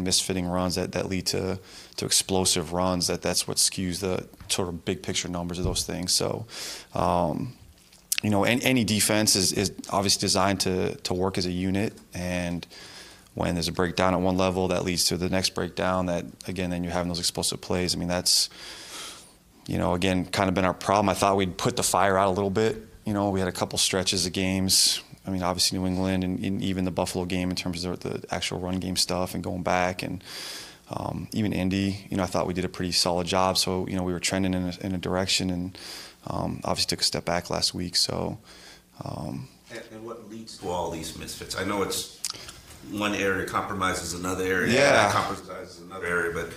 misfitting runs that lead to explosive runs. That's what skews the sort of big picture numbers of those things. So, any defense is obviously designed to work as a unit, and when there's a breakdown at one level, that leads to the next breakdown. That again, then you're having those explosive plays. I mean, that's again kind of been our problem. I thought we'd put the fire out a little bit. We had a couple stretches of games. I mean, obviously New England and even the Buffalo game in terms of the actual run game stuff and going back, and even Indy. I thought we did a pretty solid job. So we were trending in a direction, and obviously took a step back last week. So. And what leads to all these misfits? I know it's one area compromises another area, yeah, compromises another area, but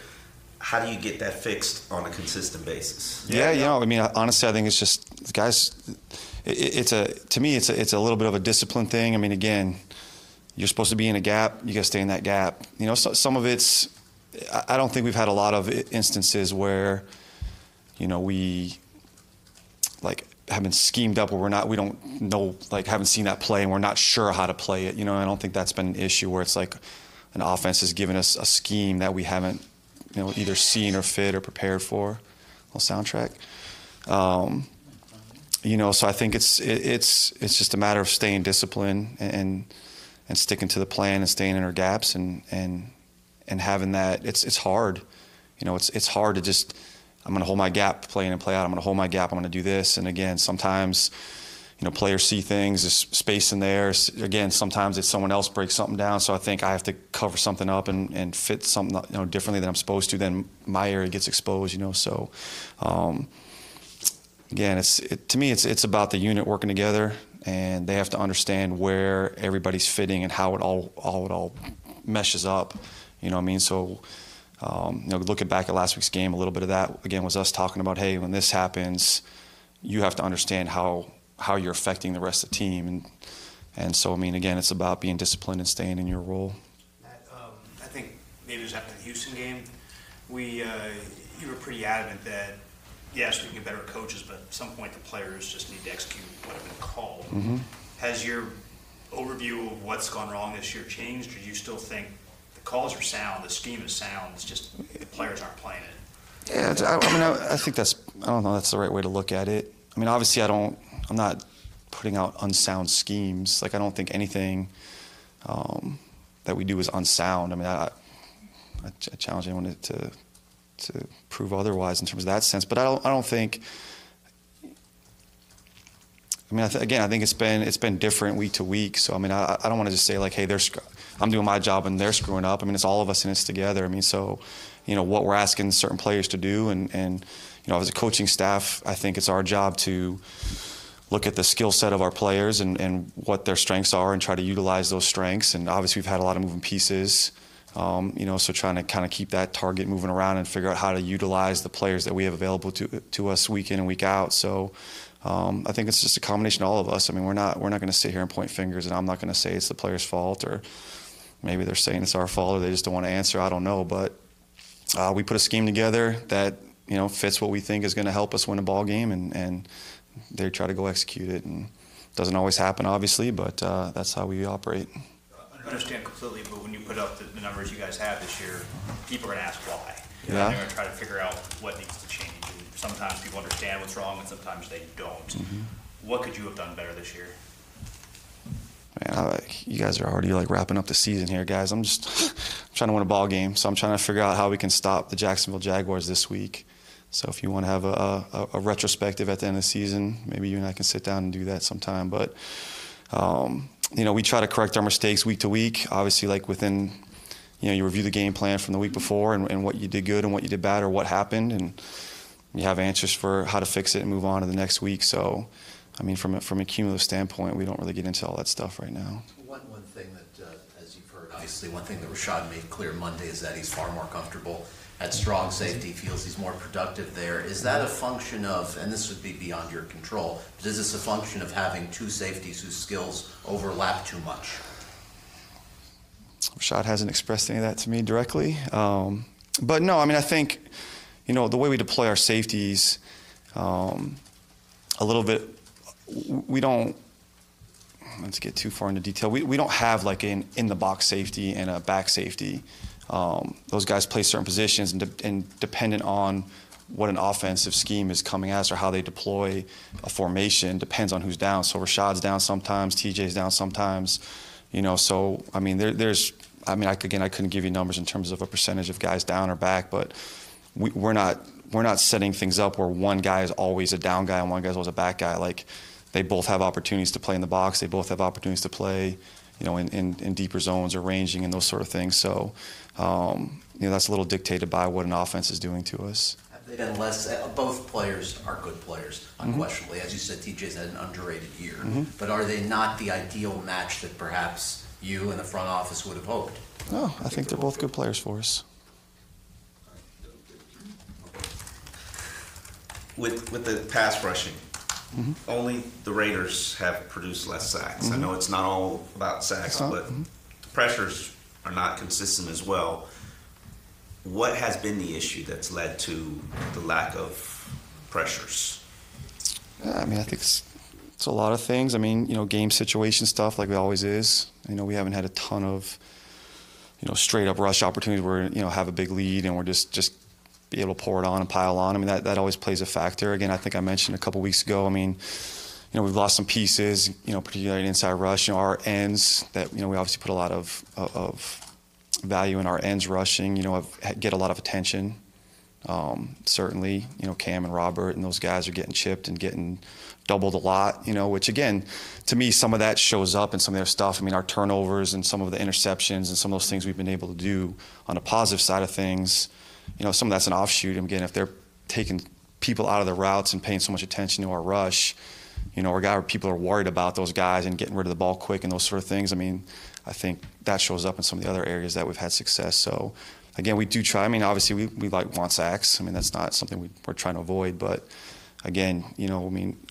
how do you get that fixed on a consistent basis? Yeah, I mean, honestly, I think it's just guys. To me, it's a little bit of a discipline thing. I mean, again, you're supposed to be in a gap. You got to stay in that gap. Some of it's. I don't think we've had a lot of instances where, we have been schemed up where we don't know, haven't seen that play and we're not sure how to play it. I don't think that's been an issue where it's like an offense has given us a scheme that we haven't, either seen or fit or prepared for. Little soundtrack. So I think it's just a matter of staying disciplined and sticking to the plan and staying in our gaps and having that. It's hard. It's hard to just, I'm going to hold my gap, play in and play out. I'm going to hold my gap. I'm going to do this. And again, sometimes, players see things, there's space in there. Again, sometimes it's someone else breaks something down. So I think I have to cover something up and fit something, differently than I'm supposed to. Then my area gets exposed, So, again, to me, it's about the unit working together, and they have to understand where everybody's fitting and how it all meshes up. You know what I mean? So. Looking back at last week's game, a little bit of that, again, was us talking about, hey, when this happens, you have to understand how you're affecting the rest of the team. And so, I mean, again, it's about being disciplined and staying in your role. I think maybe it was after the Houston game, you were pretty adamant that, yes, we can get better coaches, but at some point the players just need to execute what have been called. Mm-hmm. Has your overview of what's gone wrong this year changed, or do you still think calls are sound, the scheme is sound, it's just the players aren't playing it? Yeah, I think I don't know that's the right way to look at it. I mean, obviously I'm not putting out unsound schemes. I don't think anything that we do is unsound. I mean, I challenge anyone to prove otherwise in terms of that sense. But I don't think. I mean, I think it's been different week to week. So I mean, I don't want to just say hey, I'm doing my job and they're screwing up. I mean, it's all of us in this together. I mean, so, what we're asking certain players to do and as a coaching staff, I think it's our job to look at the skill set of our players and what their strengths are and try to utilize those strengths. And obviously we've had a lot of moving pieces, so trying to kind of keep that target moving around and figure out how to utilize the players that we have available to us week in and week out. So, I think it's just a combination of all of us. I mean, we're not going to sit here and point fingers, and I'm not going to say it's the players' fault, or maybe they're saying it's our fault, or they just don't want to answer. I don't know, but we put a scheme together that fits what we think is going to help us win a ball game, and they try to go execute it. And it doesn't always happen, obviously, but that's how we operate. I understand completely, but when you put up the numbers you guys have this year, people are going to ask why. Yeah. They're going to try to figure out what needs to change. And sometimes people understand what's wrong, and sometimes they don't. Mm-hmm. What could you have done better this year? Man, you guys are already wrapping up the season here, guys. I'm trying to win a ball game, so I'm trying to figure out how we can stop the Jacksonville Jaguars this week. So if you want to have a retrospective at the end of the season, maybe you and I can sit down and do that sometime. But we try to correct our mistakes week to week. Obviously, within, you review the game plan from the week before and what you did good and what you did bad or what happened, and you have answers for how to fix it and move on to the next week. So, I mean, from a cumulative standpoint, we don't really get into all that stuff right now. One thing that, as you've heard, obviously one thing that Rashad made clear Monday is that he's far more comfortable at strong safety, feels he's more productive there. Is that a function of, and this would be beyond your control, but is this a function of having two safeties whose skills overlap too much? Rashad hasn't expressed any of that to me directly. But no, I mean, I think, the way we deploy our safeties, a little bit, we don't, let's get too far into detail. We don't have an in-the-box safety and a back safety. those guys play certain positions, and dependent on what an offensive scheme is coming at us or how they deploy a formation depends on who's down. So Rashad's down sometimes, TJ's down sometimes, so I mean I couldn't give you numbers in terms of a percentage of guys down or back, but we're not setting things up where one guy is always a down guy and one guy's always a back guy. Like, they both have opportunities to play in the box, they both have opportunities to play in deeper zones or ranging and those sort of things. So that's a little dictated by what an offense is doing to us. Unless both players are good players, unquestionably. As you said, TJ's had an underrated year. But are they not the ideal match that perhaps you and the front office would have hoped? No, I think they're both good players for us. With the pass rushing, only the Raiders have produced less sacks. I know it's not all about sacks, but the pressures are not consistent as well. What has been the issue that's led to the lack of pressures? I mean, I think it's a lot of things. I mean, game situation stuff like it always is. We haven't had a ton of, straight up rush opportunities where, have a big lead and we're just be able to pour it on and pile on. I mean, that always plays a factor. Again, I think I mentioned a couple weeks ago, I mean, we've lost some pieces, particularly inside rush. Our ends that, we obviously put a lot of value in our ends rushing, get a lot of attention. Certainly, Cam and Robert and those guys are getting chipped and getting doubled a lot, which again, to me, some of that shows up in some of their stuff. I mean, our turnovers and some of the interceptions and some of those things we've been able to do on a positive side of things, some of that's an offshoot. And again, if they're taking people out of the routes and paying so much attention to our rush, or people are worried about those guys and getting rid of the ball quick and those sort of things, I mean, I think that shows up in some of the other areas that we've had success. So, again, we do try. I mean, obviously, we want sacks. I mean, that's not something we're trying to avoid. But, again,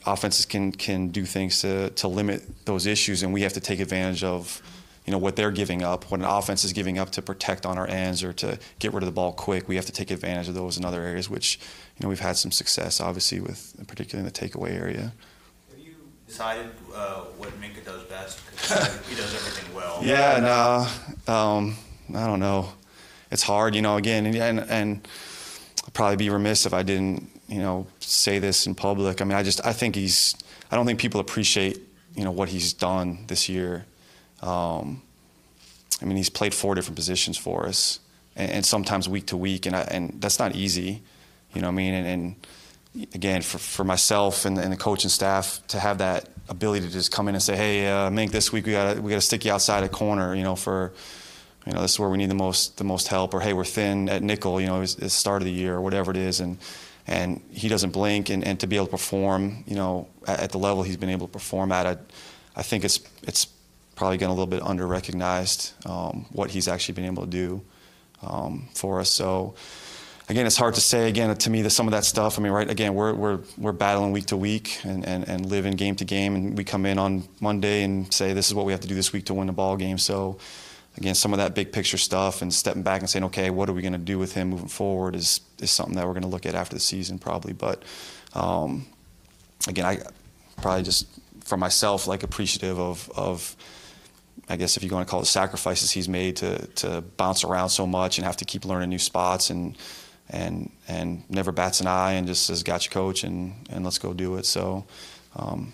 offenses can do things to limit those issues, and we have to take advantage of, what they're giving up. What an offense is giving up to protect on our ends or to get rid of the ball quick, we have to take advantage of those in other areas, which, we've had some success, obviously, with particularly in the takeaway area. Decided what Minka does best? Because he does everything well. Yeah, no, I don't know. It's hard, again, and I'd probably be remiss if I didn't, say this in public. I mean, I don't think people appreciate, what he's done this year. I mean, he's played 4 different positions for us, and sometimes week to week, and that's not easy, and again, for myself and the coaching staff to have that ability to just come in and say, hey, Mink, this week we gotta stick you outside at corner, this is where we need the most help, or hey, we're thin at nickel, it's the start of the year or whatever it is, and he doesn't blink, and to be able to perform, at the level he's been able to perform at, I think it's probably getting a little bit under-recognized, what he's actually been able to do for us. So, again, it's hard to say. Again, to me, some of that stuff. I mean, right? Again, we're battling week to week and living game to game, and we come in on Monday and say this is what we have to do this week to win the ball game. So, again, some of that big picture stuff and stepping back and saying, okay, what are we going to do with him moving forward is something that we're going to look at after the season probably. But again, I probably just for myself appreciative of I guess if you're going to call it sacrifices he's made to bounce around so much and have to keep learning new spots and never bats an eye and just says, got you, coach, and let's go do it. So I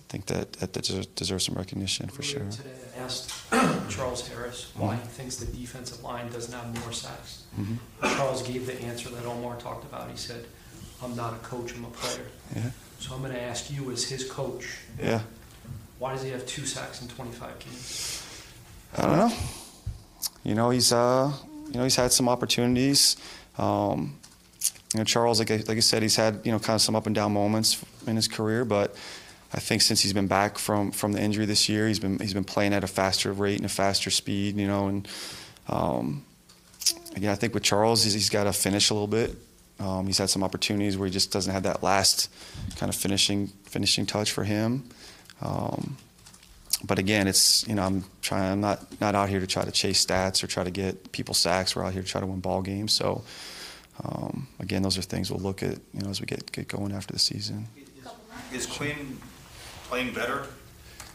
think that deserves some recognition for sure. Today I asked Charles Harris why he thinks the defensive line doesn't have more sacks. Charles gave the answer that Omar talked about. He said, I'm not a coach, I'm a player. Yeah. So I'm going to ask you as his coach, yeah, why does he have 2 sacks in 25 games? I don't know. He's had some opportunities. Charles, like I said, he's had kind of some up and down moments in his career, but I think since he's been back from the injury this year, he's been playing at a faster rate and a faster speed, and again, I think with Charles, he's got to finish a little bit. He's had some opportunities where he just doesn't have that last kind of finishing touch for him. But again, it's I'm not out here to try to chase stats or try to get people sacks. We're out here to try to win ball games. So again, those are things we'll look at as we get going after the season. Is Quinn playing better,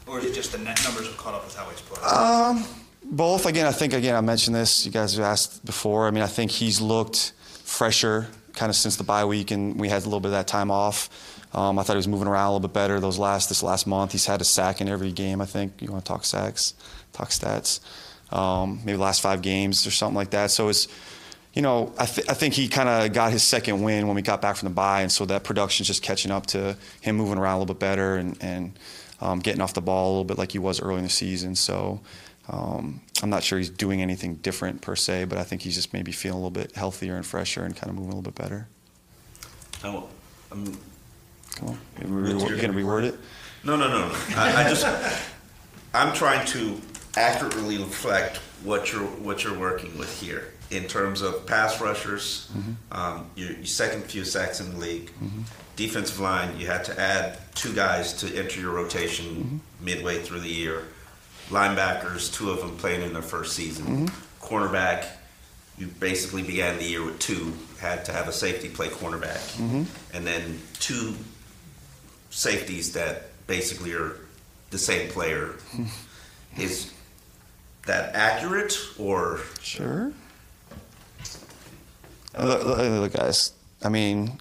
or is it just the net numbers have caught up with how he's playing? Both. Again, I mentioned this. You guys have asked before. I mean, I think he's looked fresher kind of since the bye week, and we had a little bit of that time off. I thought he was moving around a little bit better this last month. He's had a sack in every game, I think. You want to talk sacks, talk stats. Maybe the last 5 games or something like that. So it's, I think he kind of got his second win when we got back from the bye, and so that production's just catching up to him moving around a little bit better and getting off the ball a little bit like he was early in the season. So I'm not sure he's doing anything different per se, but I think he's just maybe feeling a little bit healthier and fresher and kind of moving a little bit better. Come on, you're going to reword it? No. I'm trying to accurately reflect what you're working with here in terms of pass rushers. Your second few sacks in the league. Defensive line, you had to add 2 guys to enter your rotation midway through the year. Linebackers, 2 of them playing in their first season. Cornerback, you basically began the year with 2, had to have a safety play cornerback. And then 2 safeties that basically are the same player. Is that accurate or? Sure. Look, guys, I mean,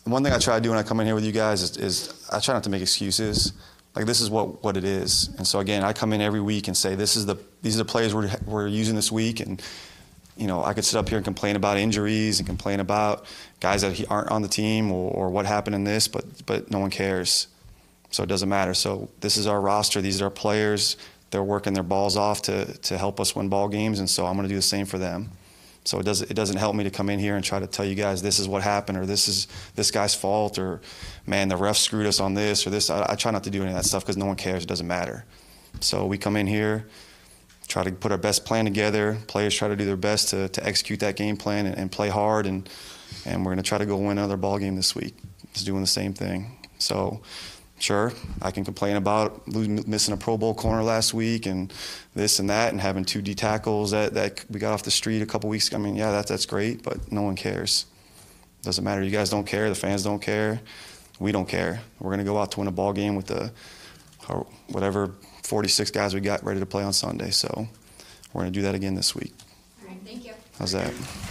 one thing I try to do when I come in here with you guys is I try not to make excuses. Like, this is what it is. And so again, I come in every week and say these are the players we're using this week, and I could sit up here and complain about injuries and complain about guys that aren't on the team or what happened in this, but no one cares. So it doesn't matter. So this is our roster. These are our players. They're working their balls off to help us win ball games, and so I'm going to do the same for them. So it doesn't help me to come in here and try to tell you guys this is what happened, or this is this guy's fault, or man, the ref screwed us on this or this. I try not to do any of that stuff because no one cares. It doesn't matter. So we come in here, try to put our best plan together. Players try to do their best to execute that game plan and play hard, and we're going to try to go win another ball game this week. Just doing the same thing. So sure, I can complain about missing a Pro Bowl corner last week and this and that, and having 2 D tackles that we got off the street a couple weeks ago. I mean, yeah, that's great, but no one cares. Doesn't matter. You guys don't care. The fans don't care. We don't care. We're going to go out to win a ball game with whatever 46 guys we got ready to play on Sunday. So we're going to do that again this week. All right, thank you. How's that?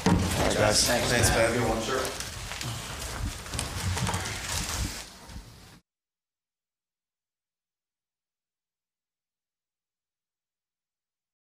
All right, guys. Thanks, man. Good one, sir.